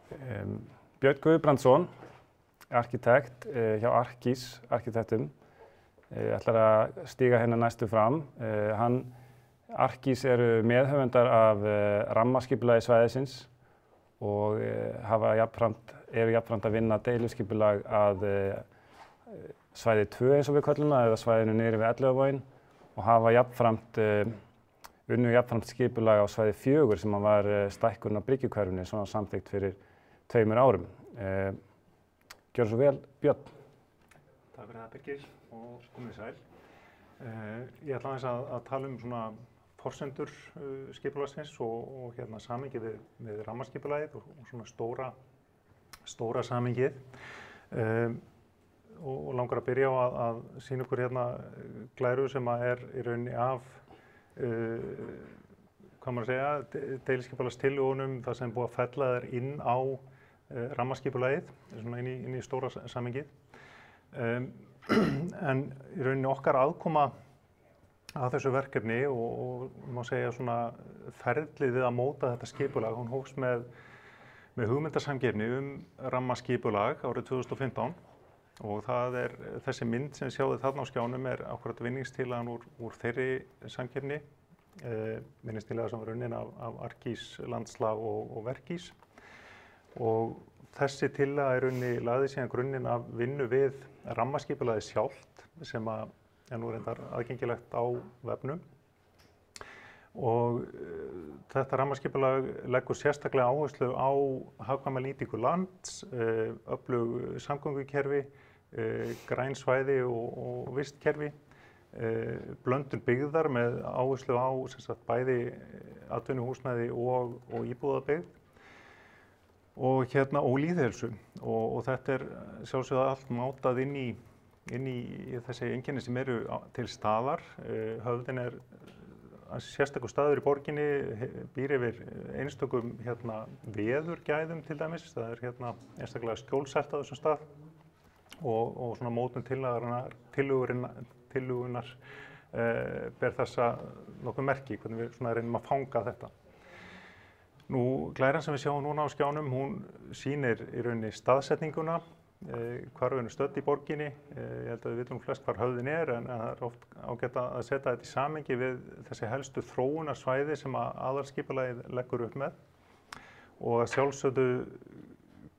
Björn Guðbrandsson, arkitekt hjá Arkís arkitektum, ætlar að stíga hérna næstu fram. Arkís eru meðhöfundar af rammaskipulagi svæðisins og eru jafnframt að vinna deiliskipulag að svæði 2 eins og við köllum það, eða svæðinu niðri við Elliðavoginn, og hafa jafnframt skipulag á svæði 4 sem var stækkun á Bryggjukverfinu sem var samþykkt fyrir 2 árum. Gjörðu svo vel, Björn. Takk fyrir það, Birgir, og komið sæl. Ég ætla aðeins að tala svona forsendur skipulagsins og samhengið við rammaskipulagið og svona stóra samhengið. Og langar að byrja á að sýna ykkur glæru sem er í rauninni af deiliskipulagstillögunum þar sem búið að fella þær inn á rammaskipulagið, svona inn í stóra samhengið. En í rauninni okkar aðkoma að þessu verkefni og má segja svona ferlið við að móta þetta skipulag, hún hófst með hugmyndasamkeppni rammaskipulag árið 2015 og það þessi mynd sem sjáðu þarna á skjánum akkúrat vinningstillagan úr þeirri samkeppni, vinningstillaga sem var unnin af Arkís, Landslag og Verkís. Og þessi tillaga í rauninni lagði síðan grunninn af vinnu við rammaskipulagið sjálft sem nú reyndar aðgengilegt á vefnum. Og þetta rammaskipulag leggur sérstaklega áherslu á hagkvæma nýtingu lands, öflug samgöngukerfi, græn svæði og vistkerfi, blöndun byggðar með áherslu á bæði atvinnuhúsnæði og íbúðabyggð og lýðheilsu. Og þetta sjálfsögðu allt mátað inn í þessi einkenni sem eru til staðar. Höfðin sérstakur staður í borginni, býr yfir einstökum veðurgæðum til dæmis. Það einstaklega skjólsælt á þessum stað og svona mótun tillögunar ber þessa nokkuð merki, hvernig við svona reynum að fanga þetta. Nú, glæran sem við sjáum núna á skjánum, hún sýnir í rauninni staðsetninguna, hvar við erum stödd í borginni. Ég held að við vitum flest hvar höfðin en það er oft ágætt að setja þetta í samhengi við þessi helstu þróunarsvæði sem aðalskipulagið leggur upp með. Og að sjálfsögðu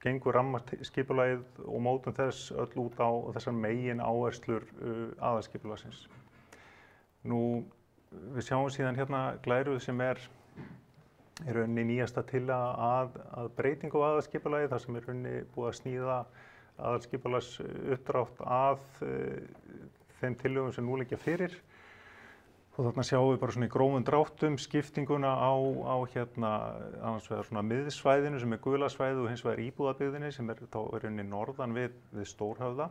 gengur rammaskipulagið og mótun þess öll út á þessar megin áherslur aðalskipulagsins. Nú, við sjáum síðan glæru sem í rauninni nýjasta tillaga að breytingu á aðalskipulagið, þar sem í rauninni búið að sníða aðalskipulags uppdrátt af þeim tillögum sem nú liggja fyrir. Og þarna sjáum við bara svona í grófum dráttum skiptinguna á annars vegar svona miðsvæðinu sem gula svæðið og hins vegar íbúðabyggðinni sem þá í rauninni norðan við Stórhöfða,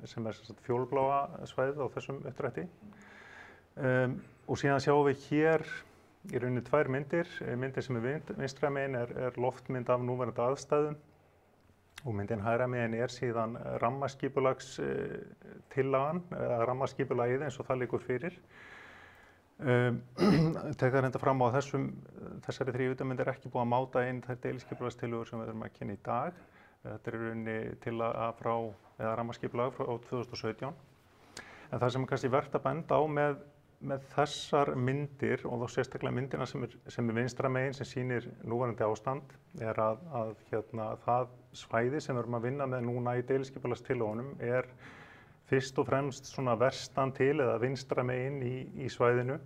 sem fjólbláa svæðið á þessum uppdrætti. Og síðan sjáum við hér í rauninni 2 myndir. Myndin sem vinstra megin loftmynd af núverandi aðstæðum og myndin hægra megin síðan rammaskipulagstillagan, eða rammaskipulagið eins og það liggur fyrir. Tek það reynda fram á þessari 3 utanmynd ekki búið að máta inn þær deiliskipulagstillögur sem við erum að kynna í dag. Þetta í rauninni tillaga eða rammaskipulag frá 2017. En það sem kannski vert að benda á með þessar myndir og þá sérstaklega myndina sem vinstra megin sem sýnir núverandi ástand að það svæði sem við erum að vinna með núna í deiliskipulagstillögunum fyrst og fremst svona vestan til eða vinstra megin í svæðinu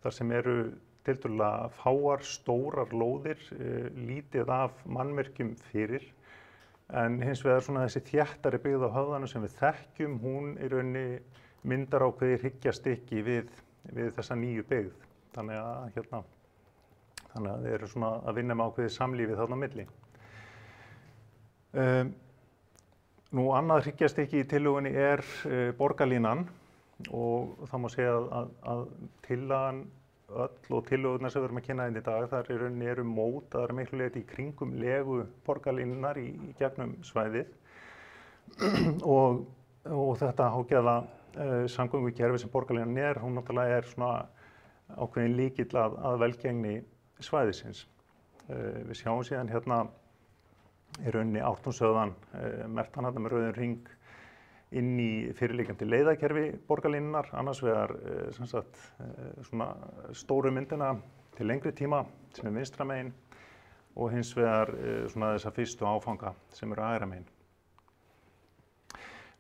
þar sem eru tiltölulega fáar stórar lóðir, lítið af mannmerkjum fyrir. En hins vegar svona þessi þéttari byggð á höfðanum sem við þekkjum, hún í rauninni myndar ákveðið hryggjarstykki við þessa nýju byggð. Þannig að við erum svona að vinna með ákveðið samlífið þarna á milli. Nú, annað hryggjarstykki í tillögunni borgarlínan og það má segja að tillagan öll og tillögurnar sem við erum að kynna í dag, þar í rauninni eru mótaðar miklu leyti í kringum legu borgarlínunnar í gegnum svæðið og þetta hágæða samgöngukerfi sem borgarlínan hún náttúrulega svona ákveðin lykill að velgengni svæðisins. Við sjáum síðan í rauninni Ártúnshöfðann, merkt hann þarna með rauðum hring inn í fyrirliggjandi leiðakerfi borgarlínunnar, annars vegar sem sagt, svona stóru myndina til lengri tíma sem er vinstra megin og hins vegar svona þessa fyrstu áfanga sem eru hægra megin.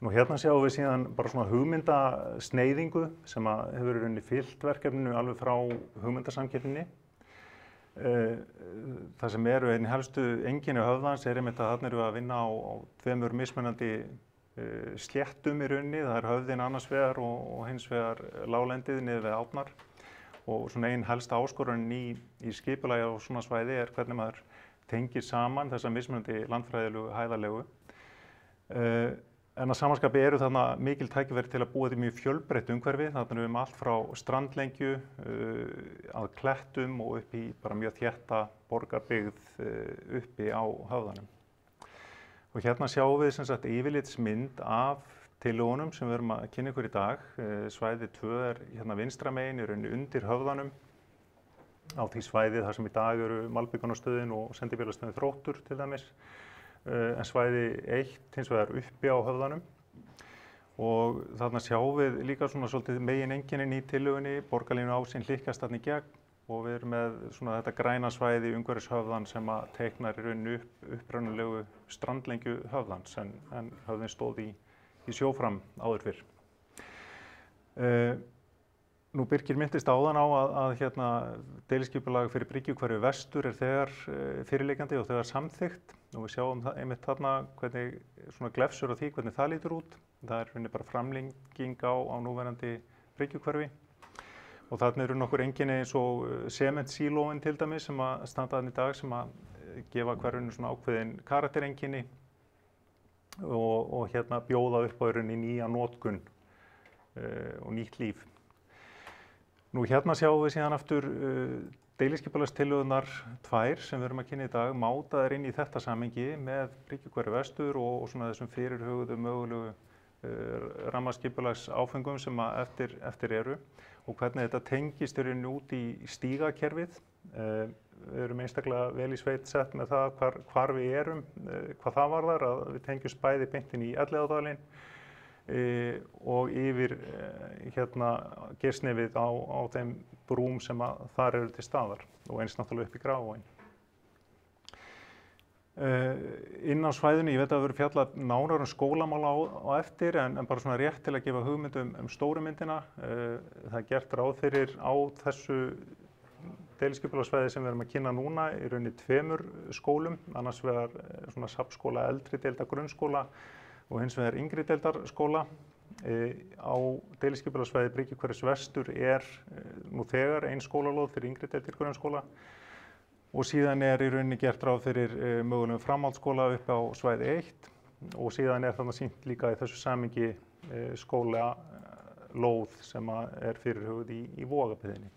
Nú hérna sjáum við síðan bara svona hugmyndasneiðingu sem hefur í rauninni fylgt verkefninu alveg frá hugmyndasamkeppninni. Það sem eru einn helstu einkenni höfðans er einmitt að þarna erum við að vinna á tveimur mismunandi sléttum í rauninni. Það er höfðin annars vegar og hins vegar láglendið niður við Árnar. Og svona ein helsta áskorunin í skipulagi á svona svæði er hvernig maður tengir saman þessa mismunandi landfræðilegu hæðarlegu. En að samanskapi eru þarna mikil tækifæri til að búa til mjög fjölbreytt umhverfi. Þarna erum við allt frá strandlengju að klettum og upp í bara mjög þétta borgarbyggð uppi á höfðanum. Og hérna sjáum við sem sagt yfirlitsmynd af tillögunum sem við erum að kynna ykkur í dag. Svæði 2 er hérna vinstra megin, í rauninni undir höfðanum. Á því svæði þar sem í dag eru malbikunarstöðin og sendibílastöðin Þróttur til dæmis. En svæði 1 hins vegar uppi á höfðanum og þarna sjáum við líka svona svolítið megin einkennin í tillögunni, borgarlínu ásinn hlykkjast þarna í gegn og við erum með svona þetta græna svæði umhverfis höfðan sem að teiknar í rauninni upprunalegu strandlengju höfðans en höfðin stóð í sjófram áður fyrr. Nú Birkir minntist áðan á að hérna deiliskipulag fyrir Bryggjukverfi vestur er þegar fyrirliggjandi og þegar samþykkt og við sjáum einmitt þarna hvernig svona glefsur á því hvernig það lítur út. Það er rauninni bara framlenging á núverandi Bryggjukverfi og þarna eru nokkur einkenni eins og sementsílóin til dæmis sem að standa þarna í dag sem að gefa hverfinu svona ákveðin karaktereinkenni og hérna bjóða upp á rauninni nýja notkun og nýtt líf. Nú hérna sjáum við síðan aftur deiliskipulagstillögurnar 2 sem við erum að kynna í dag, mátaðar inn í þetta samhengi með Bryggjukverfi vestur og svona þessum fyrirhuguðu mögulegu rammaskipulagsáföngum sem eftir eru og hvernig þetta tengist í rauninni út í stígakerfið. Við erum einstaklega vel í sveit sett með það hvar við erum, hvað það varðar, að við tengjumst bæði beint inn í Elliðaárdalinn og yfir hérna Geirsnefið á þeim brúm sem þar eru til staðar og eins náttúrulega upp í Grafarvogi. Inn á svæðinu, ég veit að það verður fjallað nánar skólamál á eftir en bara svona rétt til að gefa hugmynd stóru myndina. Það er gert ráð fyrir á þessu deiliskipulagssvæði sem við erum að kynna núna í rauninni 2 skólum, annars vegar svona safnskóla eldri deildar grunnskóla og hins vegar yngri deildarskóla. Á deiliskipulagssvæði Bryggjukverfis vestur er nú þegar ein skólalóð fyrir yngri deildir grunnskóla og síðan er í rauninni gert ráð fyrir mögulegum framhaldsskóla upp á svæði 1 og síðan er þarna sýnt líka í þessu samhengi skólalóð sem er fyrirhuguð í Vogabyggðinni.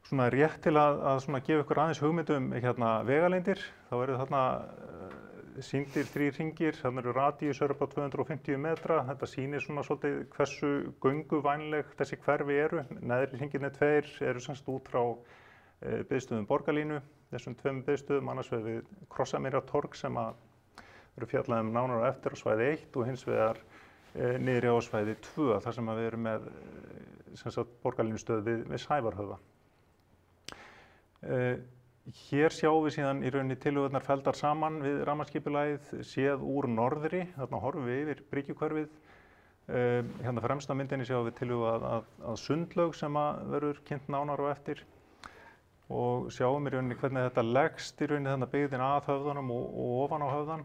Svona rétt til að svona gefa ykkur aðeins hugmynd hérna vegalengdir, þá eru þarna sýndir 3 hringir, þarna eru radíusar upp á 250 metra. Þetta sýnir svona svolítið hversu gönguvænleg þessi hverfi eru. Neðri hringirnir 2 eru semst út frá biðstöðum borgarlínu, þessum 2 biðstöðum, annars vegar við Krossamýrartorg sem eru fjallað nánar á eftir á svæði 1 og hins vegar niðri á svæði 2, þar sem við erum með borgarlínustöð við Sævarhöfða. Hér sjáum við síðan í rauninni tillögurnar felldar saman við rammaskipulagið séð úr norðri, þarna horfum við yfir Bryggjukverfið. Hérna fremst á myndinni sjáum við tillögu að sundlaug sem verður kynnt nánar á eftir og sjáum í rauninni hvernig þetta leggst í rauninni þarna byggðin að höfðanum og ofan á höfðan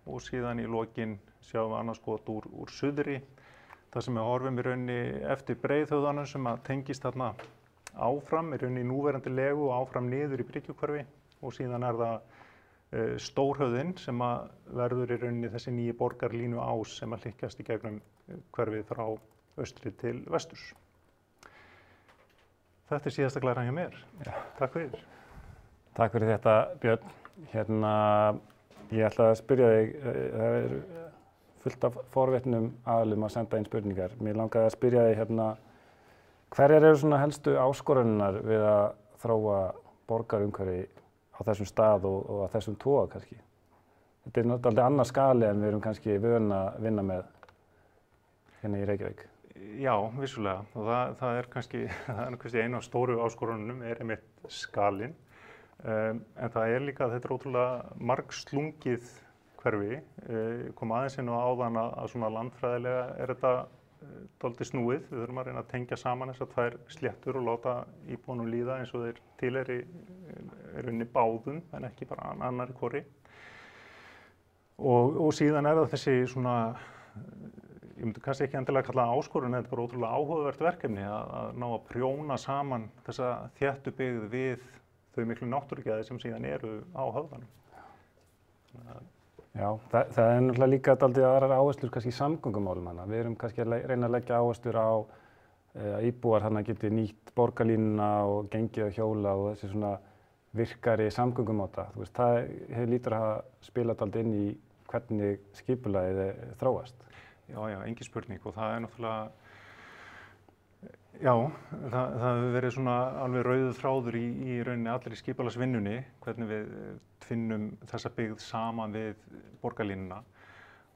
og síðan í lokin sjáum við annað skot úr suðri þar sem við horfum í rauninni eftir Breiðhöfðanum sem tengist þarna áfram, í rauninni í núverandi legu og áfram niður í Bryggjukverfi og síðan er það Stórhöfðin sem verður í rauninni þessi nýji borgarlínu ás sem hlykkjast í gegnum hverfið frá austri til vesturs. Þetta er síðasta glæran hjá mér. Já. Takk fyrir. Takk fyrir þetta, Björn. Hérna, ég ætla að spyrja þig, það er fullt af forvitnum aðilum að senda inn spurningar. Mér langaði að spyrja þig hérna, hverjar eru svona helstu áskoranirnar við að þróa borgarumhverfi á þessum stað og á þessum toga kannski. Þetta er náttúrulega annar skali en við erum kannski vön að vinna með hérna í Reykjavík. Já, vissulega. Og það er kannski einu af stóru áskorunum einmitt skalinn. En það er líka að þetta er ótrúlega margslungið hverfi. Kom aðeins inn á áðan að svona landfræðilega er þetta dálítið snúið. Við þurfum að reyna að tengja saman þessar tvær sléttur og láta íbúunum líða eins og þeir tilheyri rauninni báðum en ekki bara annarri hvori. Og síðan er það þessi svona, ég myndi kannski ekki endilega kalla það áskorun, en þetta er bara ótrúlega áhugavert verkefni að ná að prjóna saman þessa þéttu byggð við þau miklu náttúrugæði sem síðan eru á höfðanum. Já, það er náttúrulega líka dálítið aðrar áherslur kannski í samgöngumálum hana. Við erum kannski að reyna að leggja áherslur á að íbúar hana geti nýtt borgarlínuna og gengið og hjóla og þessi svona virkari samgöngumáta. Þú veist, það hefur lítur að spila dálítið inn í hvernig skipulagið þróast. Já, engin spurning og það er náttúrulega, já, það hefur verið svona alveg rauður þráður í rauninni allri skipulagsvinnunni, hvernig við finnum þessa byggð saman við borgarlínuna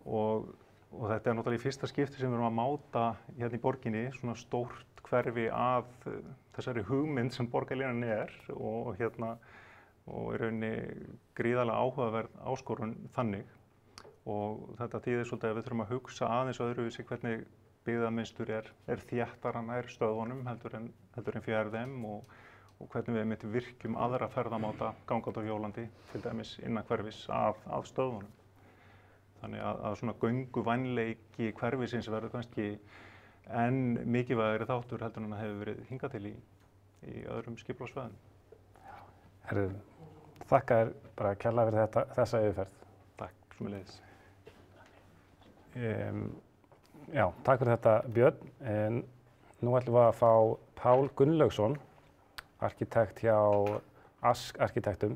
og þetta er náttúrulega í fyrsta skipti sem við erum að máta hérna í borginni svona stórt hverfi af þessari hugmynd sem borgarlínan er og í rauninni gríðarlega áhugaverð áskorun þannig og þetta þýðir svolítið að við þurfum að hugsa aðeins öðruvísi hvernig byggðamynstur er þéttara nær stöðvunum heldur en fjær þeim og hvernig við einmitt virkjum aðra ferðamáta gangandi og hjólandi til dæmis innan hverfis af stöðvunum. Þannig að svona gönguvænleiki hverfisins verður kannski enn mikilvægari þáttur heldur en það hefur verið hingað til í öðrum skipulagssvæðum. Herru, þakka þér bara kærlega fyrir þessa yfirferð. Takk, sömuleiðis. Já, takk fyrir þetta Björn. Nú ætlum við að fá Pál Gunnlaugsson, arkitekt hjá Ask Arkitektum.